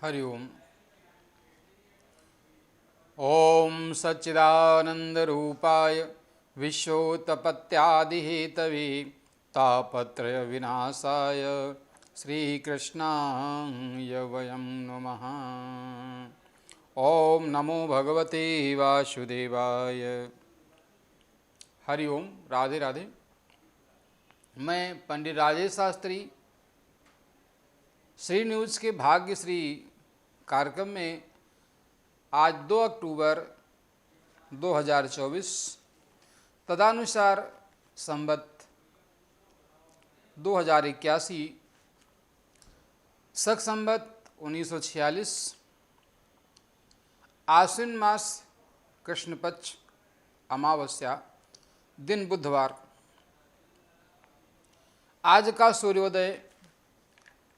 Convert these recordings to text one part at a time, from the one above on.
हरि ओम। ओम सच्चिदानंदरूपाय विश्वोत्पत्त्यादिहेतवे तापत्रय विनाशाय श्रीकृष्णाय वयं नमः। ओम नमो भगवते वासुदेवाय। हरि ओम। राधे राधे। मैं पंडित राजेश शास्त्री श्री न्यूज़ के भाग्यश्री कार्यक्रम में आज 2 अक्टूबर 2024 तदानुसार संवत 2081 शक संवत 1946 आश्विन मास कृष्ण पक्ष अमावस्या दिन बुधवार। आज का सूर्योदय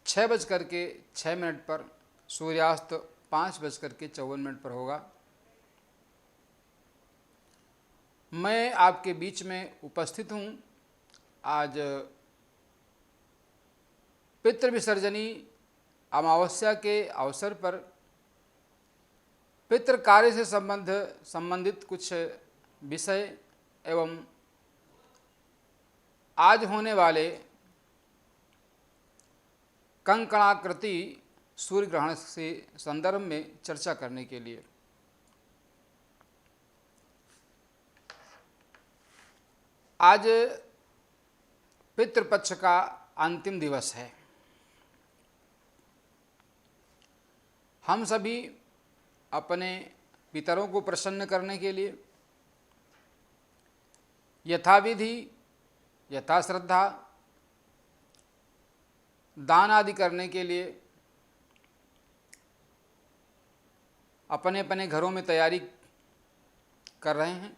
6:06 पर, सूर्यास्त 5:54 पर होगा। मैं आपके बीच में उपस्थित हूँ आज पितृविसर्जनी अमावस्या के अवसर पर पितृ कार्य से संबंधित कुछ विषय एवं आज होने वाले कंकणाकृति सूर्य ग्रहण से संदर्भ में चर्चा करने के लिए। आज पितृपक्ष का अंतिम दिवस है। हम सभी अपने पितरों को प्रसन्न करने के लिए यथाविधि यथाश्रद्धा दान आदि करने के लिए अपने अपने घरों में तैयारी कर रहे हैं।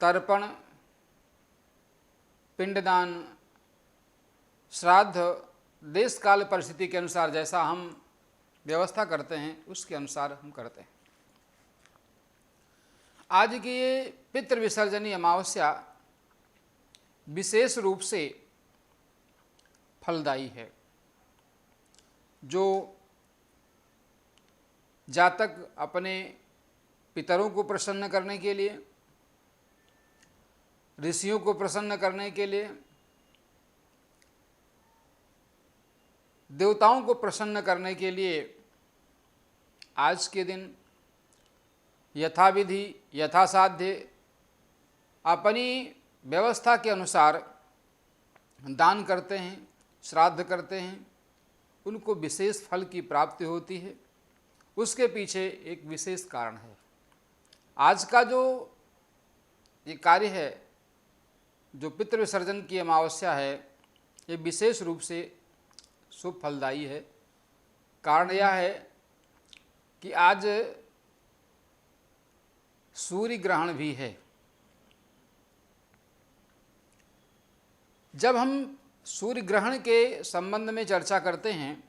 तर्पण, पिंडदान, श्राद्ध देश काल परिस्थिति के अनुसार जैसा हम व्यवस्था करते हैं उसके अनुसार हम करते हैं। आज की ये पितृविसर्जनी अमावस्या विशेष रूप से फलदायी है। जो जातक अपने पितरों को प्रसन्न करने के लिए, ऋषियों को प्रसन्न करने के लिए, देवताओं को प्रसन्न करने के लिए आज के दिन यथाविधि यथासाध्य अपनी व्यवस्था के अनुसार दान करते हैं, श्राद्ध करते हैं, उनको विशेष फल की प्राप्ति होती है। उसके पीछे एक विशेष कारण है। आज का जो ये कार्य है, जो पितृविसर्जन की अमावस्या है, ये विशेष रूप से शुभ फलदायी है। कारण यह है कि आज सूर्य ग्रहण भी है। जब हम सूर्य ग्रहण के संबंध में चर्चा करते हैं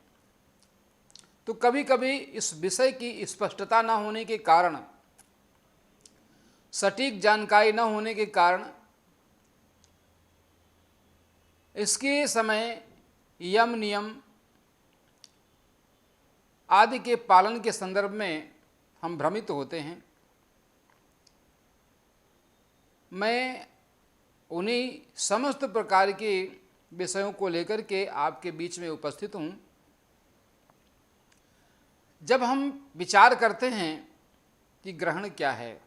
तो कभी कभी इस विषय की स्पष्टता न होने के कारण, सटीक जानकारी न होने के कारण इसके समय यम नियम आदि के पालन के संदर्भ में हम भ्रमित होते हैं। मैं उन्हीं समस्त प्रकार के विषयों को लेकर के आपके बीच में उपस्थित हूँ। जब हम विचार करते हैं कि ग्रहण क्या है,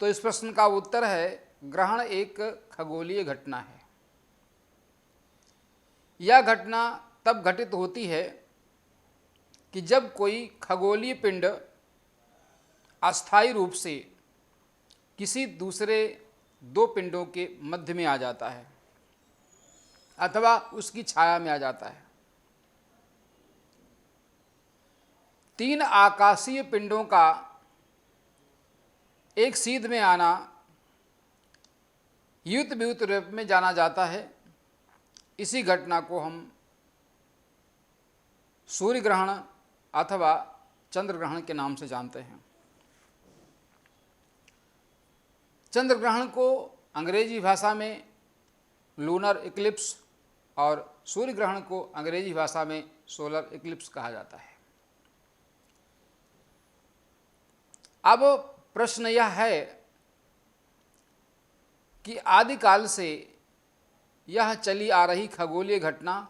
तो इस प्रश्न का उत्तर है ग्रहण एक खगोलीय घटना है। यह घटना तब घटित होती है कि जब कोई खगोलीय पिंड अस्थायी रूप से किसी दूसरे दो पिंडों के मध्य में आ जाता है अथवा उसकी छाया में आ जाता है। 3 आकाशीय पिंडों का एक सीध में आना युत व्युत रूप में जाना जाता है। इसी घटना को हम सूर्य ग्रहण अथवा चंद्र ग्रहण के नाम से जानते हैं। चंद्र ग्रहण को अंग्रेजी भाषा में लूनर इक्लिप्स और सूर्य ग्रहण को अंग्रेजी भाषा में सोलर इक्लिप्स कहा जाता है। अब प्रश्न यह है कि आदिकाल से यह चली आ रही खगोलीय घटना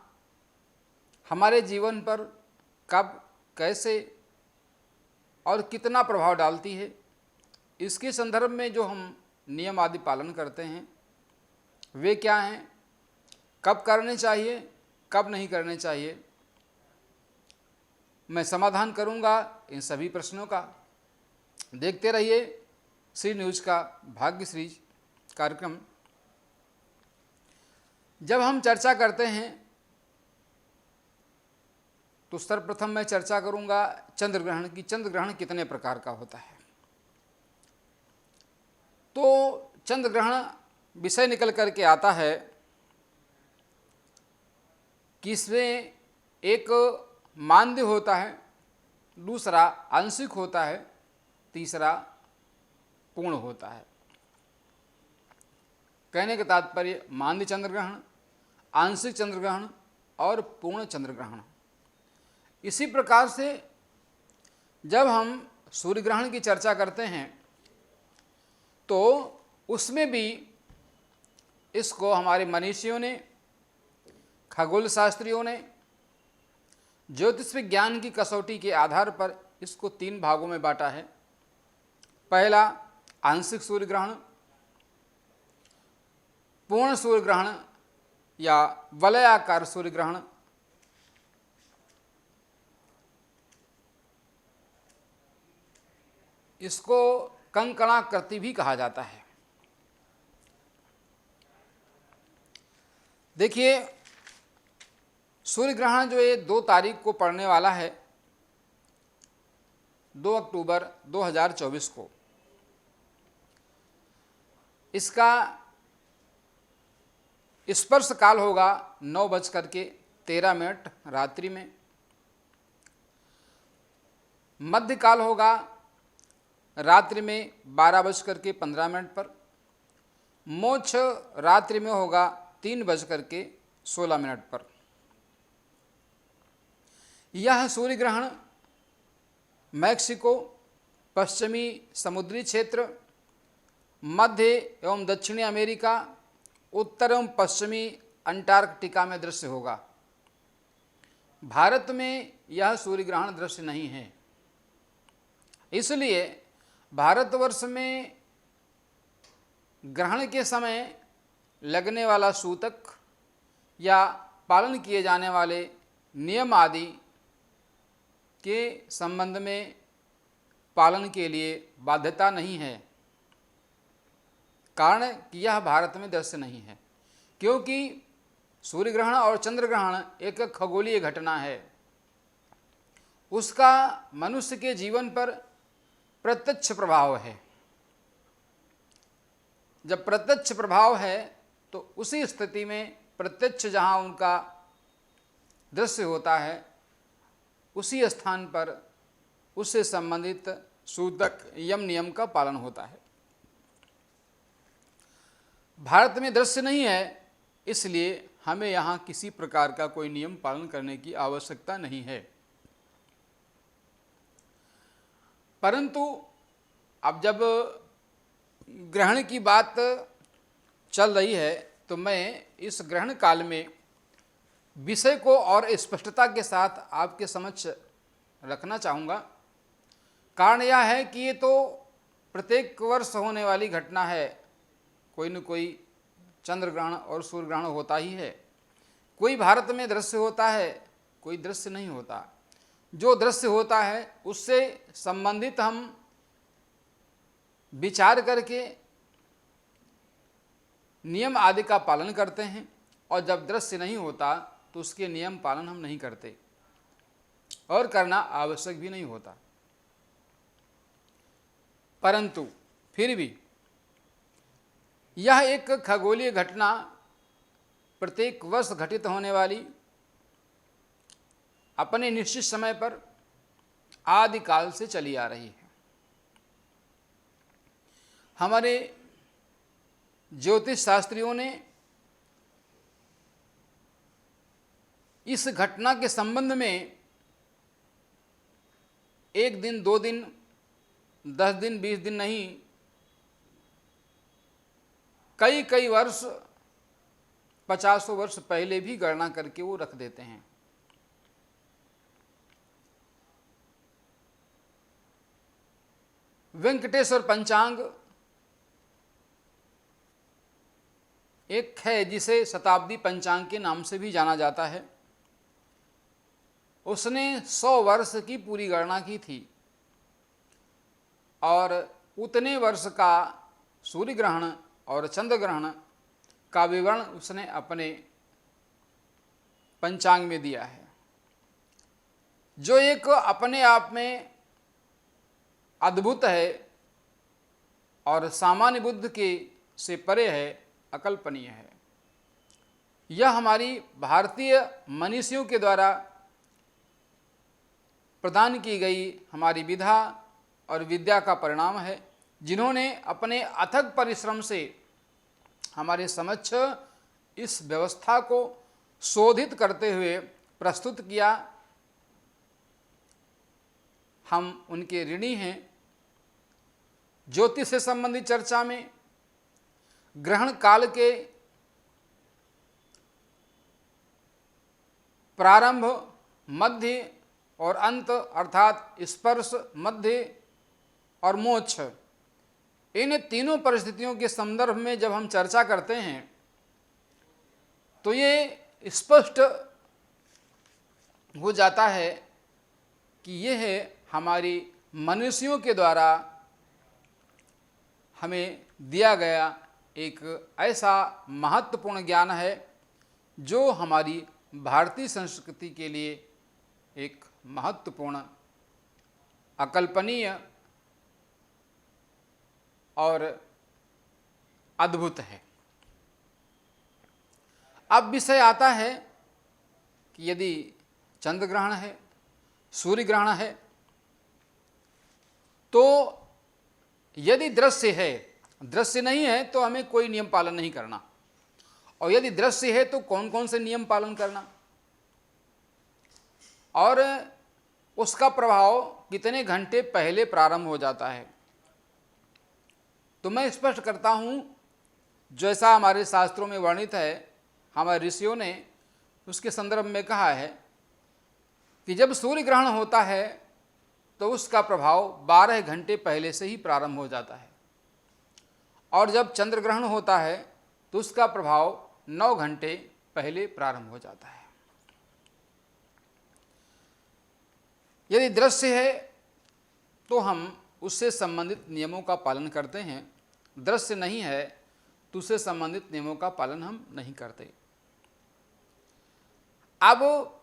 हमारे जीवन पर कब, कैसे और कितना प्रभाव डालती है। इसके संदर्भ में जो हम नियम आदि पालन करते हैं वे क्या हैं, कब करने चाहिए, कब नहीं करने चाहिए, मैं समाधान करूंगा इन सभी प्रश्नों का। देखते रहिए श्री न्यूज़ का भाग्य सीरीज कार्यक्रम। जब हम चर्चा करते हैं तो सर्वप्रथम मैं चर्चा करूंगा चंद्र ग्रहण की। चंद्र ग्रहण कितने प्रकार का होता है। तो चंद्र ग्रहण विषय निकल करके आता है कि इसमें एक मांद्य होता है, दूसरा आंशिक होता है, तीसरा पूर्ण होता है। कहने का तात्पर्य मांद्य चंद्र ग्रहण, आंशिक चंद्र ग्रहण और पूर्ण चंद्र ग्रहण। इसी प्रकार से जब हम सूर्य ग्रहण की चर्चा करते हैं तो उसमें भी इसको हमारे मनीषियों ने, खगोल शास्त्रियों ने ज्योतिष विज्ञान की कसौटी के आधार पर इसको 3 भागों में बांटा है। पहला आंशिक सूर्य ग्रहण, पूर्ण सूर्य ग्रहण या वलयाकार सूर्य ग्रहण, इसको कंकणाकृति भी कहा जाता है। देखिए सूर्य ग्रहण जो ये 2 तारीख को पड़ने वाला है, 2 अक्टूबर 2024 को, इसका स्पर्श काल होगा 9:13 रात्रि में। मध्य काल होगा रात्रि में 12:15 पर। मोक्ष रात्रि में होगा 3:16 पर। यह सूर्य ग्रहण मैक्सिको, पश्चिमी समुद्री क्षेत्र, मध्य एवं दक्षिणी अमेरिका, उत्तर एवं पश्चिमी अंटार्कटिका में दृश्य होगा। भारत में यह सूर्य ग्रहण दृश्य नहीं है। इसलिए भारतवर्ष में ग्रहण के समय लगने वाला सूतक या पालन किए जाने वाले नियम आदि के संबंध में पालन के लिए बाध्यता नहीं है। कारण कि यह भारत में दृश्य नहीं है, क्योंकि सूर्य ग्रहण और चंद्र ग्रहण एक खगोलीय घटना है। उसका मनुष्य के जीवन पर प्रत्यक्ष प्रभाव है। जब प्रत्यक्ष प्रभाव है तो उसी स्थिति में प्रत्यक्ष जहाँ उनका दृश्य होता है उसी स्थान पर उससे संबंधित सूतक यम नियम का पालन होता है। भारत में दृश्य नहीं है, इसलिए हमें यहाँ किसी प्रकार का कोई नियम पालन करने की आवश्यकता नहीं है। परंतु अब जब ग्रहण की बात चल रही है तो मैं इस ग्रहण काल में विषय को और स्पष्टता के साथ आपके समक्ष रखना चाहूँगा। कारण यह है कि ये तो प्रत्येक वर्ष होने वाली घटना है। कोई न कोई चंद्र ग्रहण और सूर्य ग्रहण होता ही है। कोई भारत में दृश्य होता है, कोई दृश्य नहीं होता। जो दृश्य होता है उससे संबंधित हम विचार करके नियम आदि का पालन करते हैं, और जब दृश्य नहीं होता तो उसके नियम पालन हम नहीं करते और करना आवश्यक भी नहीं होता। परंतु फिर भी यह एक खगोलीय घटना प्रत्येक वर्ष घटित होने वाली, अपने निश्चित समय पर आदिकाल से चली आ रही है। हमारे ज्योतिष शास्त्रियों ने इस घटना के संबंध में 1 दिन, 2 दिन, 10 दिन, 20 दिन नहीं, कई कई वर्ष, 50 वर्ष पहले भी गणना करके वो रख देते हैं। वेंकटेश्वर पंचांग एक है जिसे शताब्दी पंचांग के नाम से भी जाना जाता है। उसने 100 वर्ष की पूरी गणना की थी और उतने वर्ष का सूर्य ग्रहण और चंद्र ग्रहण का विवरण उसने अपने पंचांग में दिया है, जो एक अपने आप में अद्भुत है और सामान्य बुद्ध के से परे है, अकल्पनीय है। यह हमारी भारतीय मनीषियों के द्वारा प्रदान की गई हमारी विधा और विद्या का परिणाम है, जिन्होंने अपने अथक परिश्रम से हमारे समक्ष इस व्यवस्था को शोधित करते हुए प्रस्तुत किया। हम उनके ऋणी हैं। ज्योतिष से संबंधित चर्चा में ग्रहण काल के प्रारंभ, मध्य और अंत अर्थात स्पर्श, मध्य और मोक्ष, इन तीनों परिस्थितियों के संदर्भ में जब हम चर्चा करते हैं तो ये स्पष्ट हो जाता है कि यह हमारी मनुष्यों के द्वारा हमें दिया गया एक ऐसा महत्वपूर्ण ज्ञान है जो हमारी भारतीय संस्कृति के लिए एक महत्वपूर्ण, अकल्पनीय और अद्भुत है। अब विषय आता है कि यदि चंद्र ग्रहण है, सूर्य ग्रहण है, तो यदि दृश्य है, दृश्य नहीं है तो हमें कोई नियम पालन नहीं करना, और यदि दृश्य है तो कौन कौन से नियम पालन करना, और उसका प्रभाव कितने घंटे पहले प्रारंभ हो जाता है। तो मैं स्पष्ट करता हूँ, जैसा हमारे शास्त्रों में वर्णित है, हमारे ऋषियों ने उसके संदर्भ में कहा है कि जब सूर्य ग्रहण होता है तो उसका प्रभाव 12 घंटे पहले से ही प्रारंभ हो जाता है, और जब चंद्र ग्रहण होता है तो उसका प्रभाव 9 घंटे पहले प्रारंभ हो जाता है। यदि दृश्य है तो हम उससे संबंधित नियमों का पालन करते हैं, दृश्य नहीं है तो उससे संबंधित नियमों का पालन हम नहीं करते। अब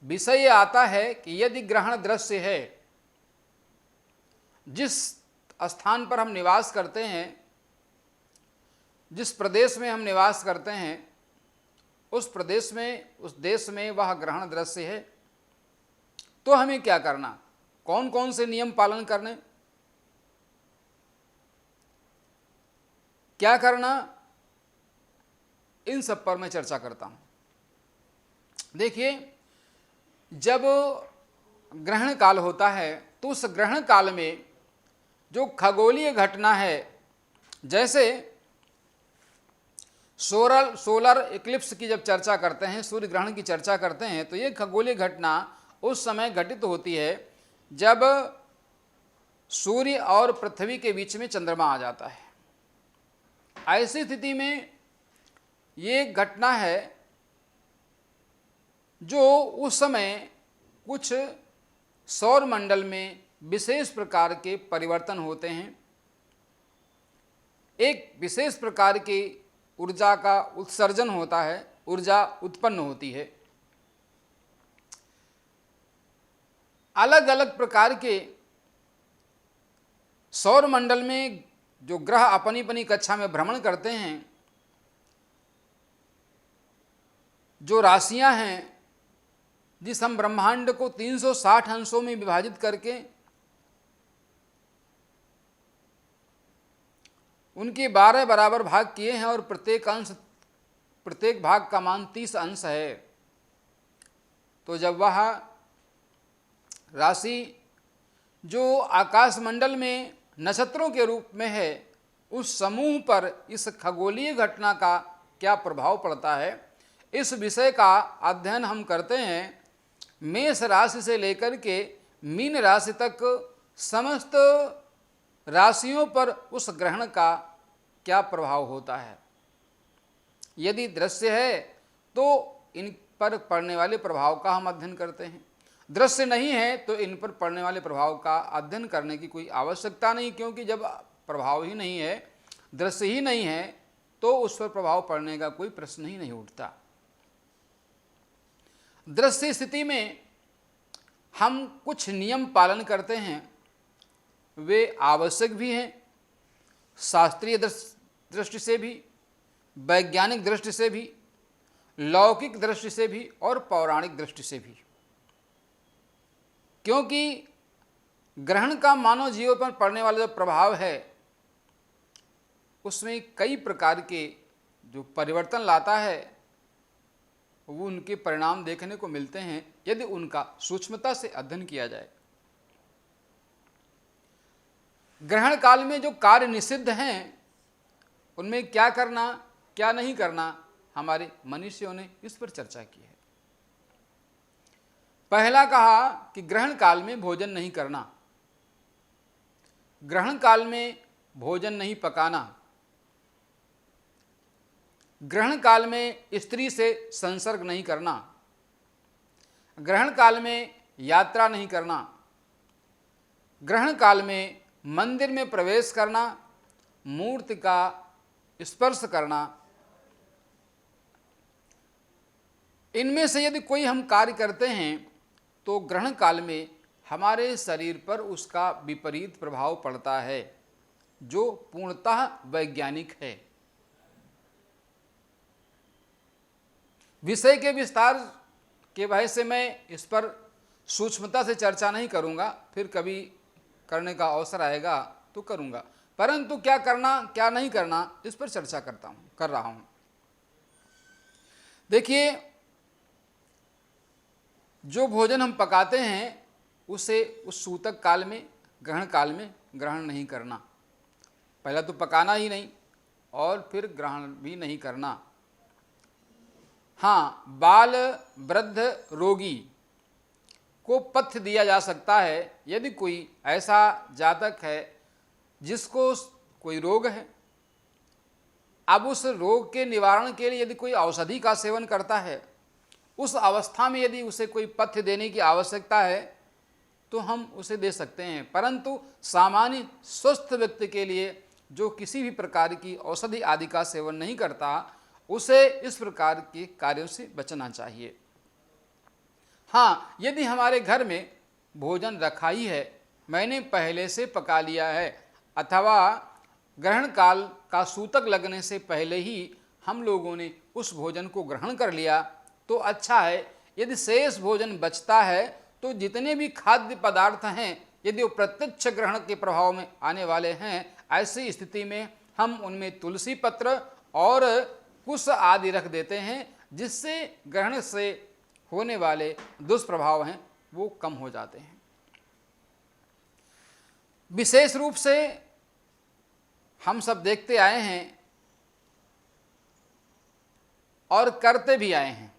विषय आता है कि यदि ग्रहण दृश्य है, जिस स्थान पर हम निवास करते हैं, जिस प्रदेश में हम निवास करते हैं, उस प्रदेश में, उस देश में वह ग्रहण दृश्य है, तो हमें क्या करना, कौन कौन से नियम पालन करने, क्या करना, इन सब पर मैं चर्चा करता हूं। देखिए, जब ग्रहण काल होता है तो उस ग्रहण काल में जो खगोलीय घटना है, जैसे सोलर इक्लिप्स की जब चर्चा करते हैं, सूर्य ग्रहण की चर्चा करते हैं, तो ये खगोलीय घटना उस समय घटित होती है जब सूर्य और पृथ्वी के बीच में चंद्रमा आ जाता है। ऐसी स्थिति में ये घटना है जो उस समय कुछ सौर मंडल में विशेष प्रकार के परिवर्तन होते हैं, एक विशेष प्रकार की ऊर्जा का उत्सर्जन होता है, ऊर्जा उत्पन्न होती है। अलग अलग प्रकार के सौर मंडल में जो ग्रह अपनी अपनी कक्षा में भ्रमण करते हैं, जो राशियां हैं, जिस हम ब्रह्मांड को 360 अंशों में विभाजित करके उनके 12 बराबर भाग किए हैं और प्रत्येक भाग का मान 30 अंश है, तो जब वह राशि जो आकाशमंडल में नक्षत्रों के रूप में है, उस समूह पर इस खगोलीय घटना का क्या प्रभाव पड़ता है, इस विषय का अध्ययन हम करते हैं। मेष राशि से लेकर के मीन राशि तक समस्त राशियों पर उस ग्रहण का क्या प्रभाव होता है। यदि दृश्य है तो इन पर पड़ने वाले प्रभाव का हम अध्ययन करते हैं, दृश्य नहीं है तो इन पर पड़ने वाले प्रभाव का अध्ययन करने की कोई आवश्यकता नहीं, क्योंकि जब प्रभाव ही नहीं है, दृश्य ही नहीं है, तो उस पर प्रभाव पड़ने का कोई प्रश्न ही नहीं उठता। दृश्य स्थिति में हम कुछ नियम पालन करते हैं, वे आवश्यक भी हैं, शास्त्रीय दृष्टि से भी, वैज्ञानिक दृष्टि से भी, लौकिक दृष्टि से भी और पौराणिक दृष्टि से भी। क्योंकि ग्रहण का मानव जीवन पर पड़ने वाला जो प्रभाव है, उसमें कई प्रकार के जो परिवर्तन लाता है, वो उनके परिणाम देखने को मिलते हैं यदि उनका सूक्ष्मता से अध्ययन किया जाए। ग्रहण काल में जो कार्य निषिद्ध हैं, उनमें क्या करना क्या नहीं करना, हमारे मनीषियों ने इस पर चर्चा की है। पहला कहा कि ग्रहण काल में भोजन नहीं करना, ग्रहण काल में भोजन नहीं पकाना, ग्रहण काल में स्त्री से संसर्ग नहीं करना, ग्रहण काल में यात्रा नहीं करना, ग्रहण काल में मंदिर में प्रवेश करना, मूर्ति का स्पर्श करना। इनमें से यदि कोई हम कार्य करते हैं तो ग्रहण काल में हमारे शरीर पर उसका विपरीत प्रभाव पड़ता है, जो पूर्णतः वैज्ञानिक है। विषय के विस्तार के वजह से मैं इस पर सूक्ष्मता से चर्चा नहीं करूंगा, फिर कभी करने का अवसर आएगा तो करूंगा, परंतु क्या करना क्या नहीं करना इस पर चर्चा कर रहा हूं। देखिए, जो भोजन हम पकाते हैं उसे उस सूतक काल में, ग्रहण काल में ग्रहण नहीं करना। पहला तो पकाना ही नहीं और फिर ग्रहण भी नहीं करना। हाँ, बाल, वृद्ध, रोगी को पथ्य दिया जा सकता है यदि कोई ऐसा जातक है जिसको कोई रोग है। अब उस रोग के निवारण के लिए यदि कोई औषधि का सेवन करता है, उस अवस्था में यदि उसे कोई पथ्य देने की आवश्यकता है तो हम उसे दे सकते हैं, परंतु सामान्य स्वस्थ व्यक्ति के लिए जो किसी भी प्रकार की औषधि आदि का सेवन नहीं करता, उसे इस प्रकार के कार्यों से बचना चाहिए। हाँ, यदि हमारे घर में भोजन रखा ही है, मैंने पहले से पका लिया है, अथवा ग्रहण काल का सूतक लगने से पहले ही हम लोगों ने उस भोजन को ग्रहण कर लिया तो अच्छा है। यदि शेष भोजन बचता है तो जितने भी खाद्य पदार्थ हैं, यदि वो प्रत्यक्ष ग्रहण के प्रभाव में आने वाले हैं, ऐसी स्थिति में हम उनमें तुलसी पत्र और कुश आदि रख देते हैं, जिससे ग्रहण से होने वाले दुष्प्रभाव हैं वो कम हो जाते हैं। विशेष रूप से हम सब देखते आए हैं और करते भी आए हैं,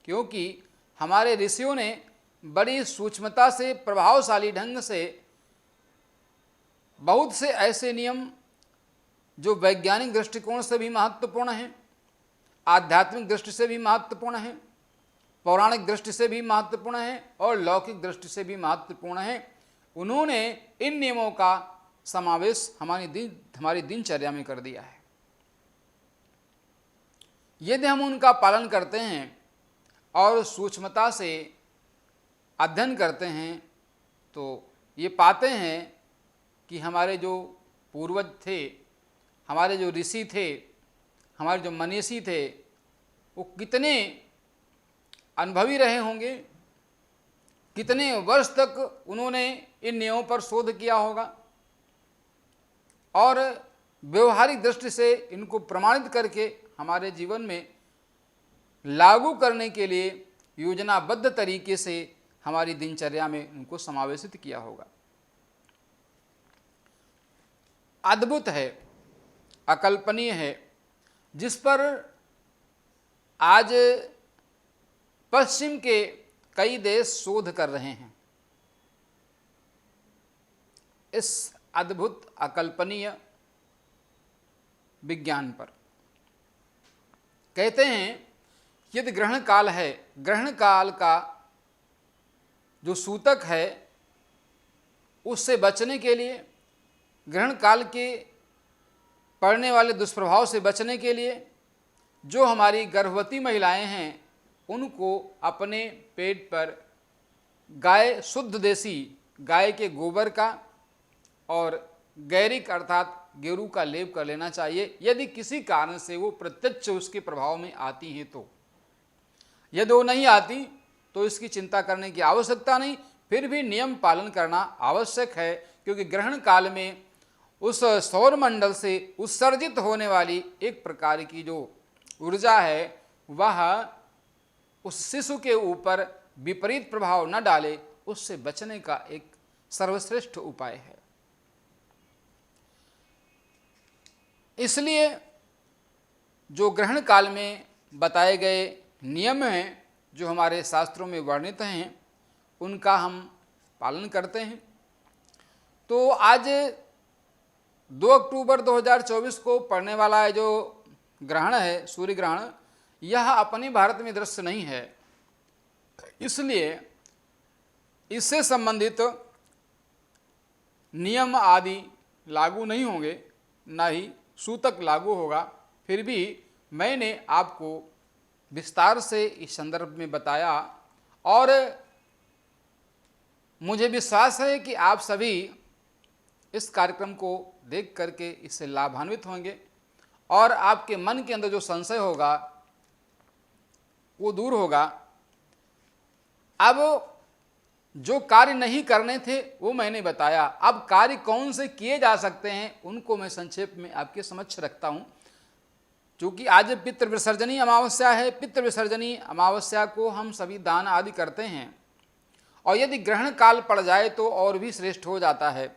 क्योंकि हमारे ऋषियों ने बड़ी सूक्ष्मता से, प्रभावशाली ढंग से बहुत से ऐसे नियम जो वैज्ञानिक दृष्टिकोण से भी महत्वपूर्ण हैं, आध्यात्मिक दृष्टि से भी महत्वपूर्ण हैं, पौराणिक दृष्टि से भी महत्वपूर्ण हैं और लौकिक दृष्टि से भी महत्वपूर्ण हैं, उन्होंने इन नियमों का समावेश हमारी दिनचर्या में कर दिया है। यदि हम उनका पालन करते हैं और सूक्ष्मता से अध्ययन करते हैं तो ये पाते हैं कि हमारे जो पूर्वज थे, हमारे जो ऋषि थे, हमारे जो मनीषी थे, वो कितने अनुभवी रहे होंगे, कितने वर्ष तक उन्होंने इन नियमों पर शोध किया होगा और व्यवहारिक दृष्टि से इनको प्रमाणित करके हमारे जीवन में लागू करने के लिए योजनाबद्ध तरीके से हमारी दिनचर्या में उनको समावेशित किया होगा। अद्भुत है, अकल्पनीय है, जिस पर आज पश्चिम के कई देश शोध कर रहे हैं। इस अद्भुत अकल्पनीय विज्ञान पर कहते हैं, यदि ग्रहण काल है, ग्रहण काल का जो सूतक है उससे बचने के लिए, ग्रहण काल के पड़ने वाले दुष्प्रभाव से बचने के लिए जो हमारी गर्भवती महिलाएं हैं उनको अपने पेट पर गाय, शुद्ध देसी गाय के गोबर का और गैरिक अर्थात गेरू का लेप कर लेना चाहिए। यदि किसी कारण से वो प्रत्यक्ष उसके प्रभाव में आती हैं तो, यदि वो नहीं आती तो इसकी चिंता करने की आवश्यकता नहीं, फिर भी नियम पालन करना आवश्यक है, क्योंकि ग्रहण काल में उस सौर मंडल से उत्सर्जित होने वाली एक प्रकार की जो ऊर्जा है वह उस शिशु के ऊपर विपरीत प्रभाव न डाले, उससे बचने का एक सर्वश्रेष्ठ उपाय है। इसलिए जो ग्रहण काल में बताए गए नियम हैं जो हमारे शास्त्रों में वर्णित हैं उनका हम पालन करते हैं। तो आज 2 अक्टूबर 2024 को पड़ने वाला जो ग्रहण है, सूर्य ग्रहण, यह अपने भारत में दृश्य नहीं है, इसलिए इससे संबंधित नियम आदि लागू नहीं होंगे, ना ही सूतक लागू होगा। फिर भी मैंने आपको विस्तार से इस संदर्भ में बताया और मुझे विश्वास है कि आप सभी इस कार्यक्रम को देख करके इससे लाभान्वित होंगे और आपके मन के अंदर जो संशय होगा वो दूर होगा। अब जो कार्य नहीं करने थे वो मैंने बताया, अब कार्य कौन से किए जा सकते हैं उनको मैं संक्षेप में आपके समक्ष रखता हूँ। क्योंकि आज पितृ विसर्जनी अमावस्या है, पितृ विसर्जनी अमावस्या को हम सभी दान आदि करते हैं और यदि ग्रहण काल पड़ जाए तो और भी श्रेष्ठ हो जाता है।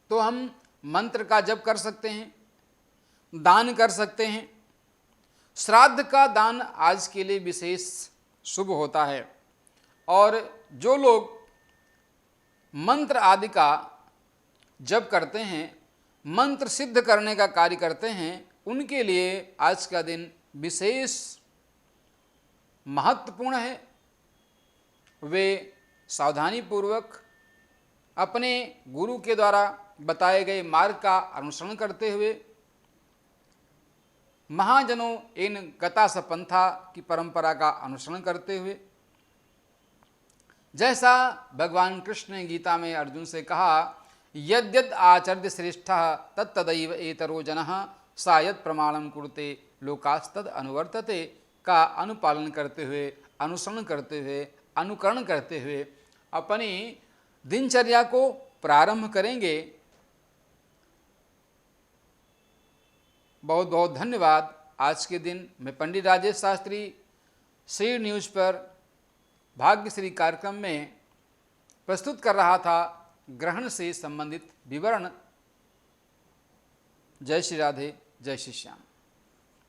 तो हम मंत्र का जप कर सकते हैं, दान कर सकते हैं। श्राद्ध का दान आज के लिए विशेष शुभ होता है और जो लोग मंत्र आदि का जप करते हैं, मंत्र सिद्ध करने का कार्य करते हैं, उनके लिए आज का दिन विशेष महत्वपूर्ण है। वे सावधानी पूर्वक अपने गुरु के द्वारा बताए गए मार्ग का अनुसरण करते हुए, महाजनों इन गता सपंथा की परंपरा का अनुसरण करते हुए, जैसा भगवान कृष्ण ने गीता में अर्जुन से कहा, यद्यद आचर्य श्रेष्ठ तत्तदैव एतरो जनः सा यत् प्रमाणम कुरुते लोकास्तद अनुवर्तते का अनुपालन करते हुए, अनुसरण करते हुए, अनुकरण करते हुए अपनी दिनचर्या को प्रारंभ करेंगे। बहुत बहुत धन्यवाद। आज के दिन मैं पंडित राजेश शास्त्री श्री न्यूज़ पर भाग्यश्री कार्यक्रम में प्रस्तुत कर रहा था ग्रहण से संबंधित विवरण। जय श्री राधे, जय श्री श्याम।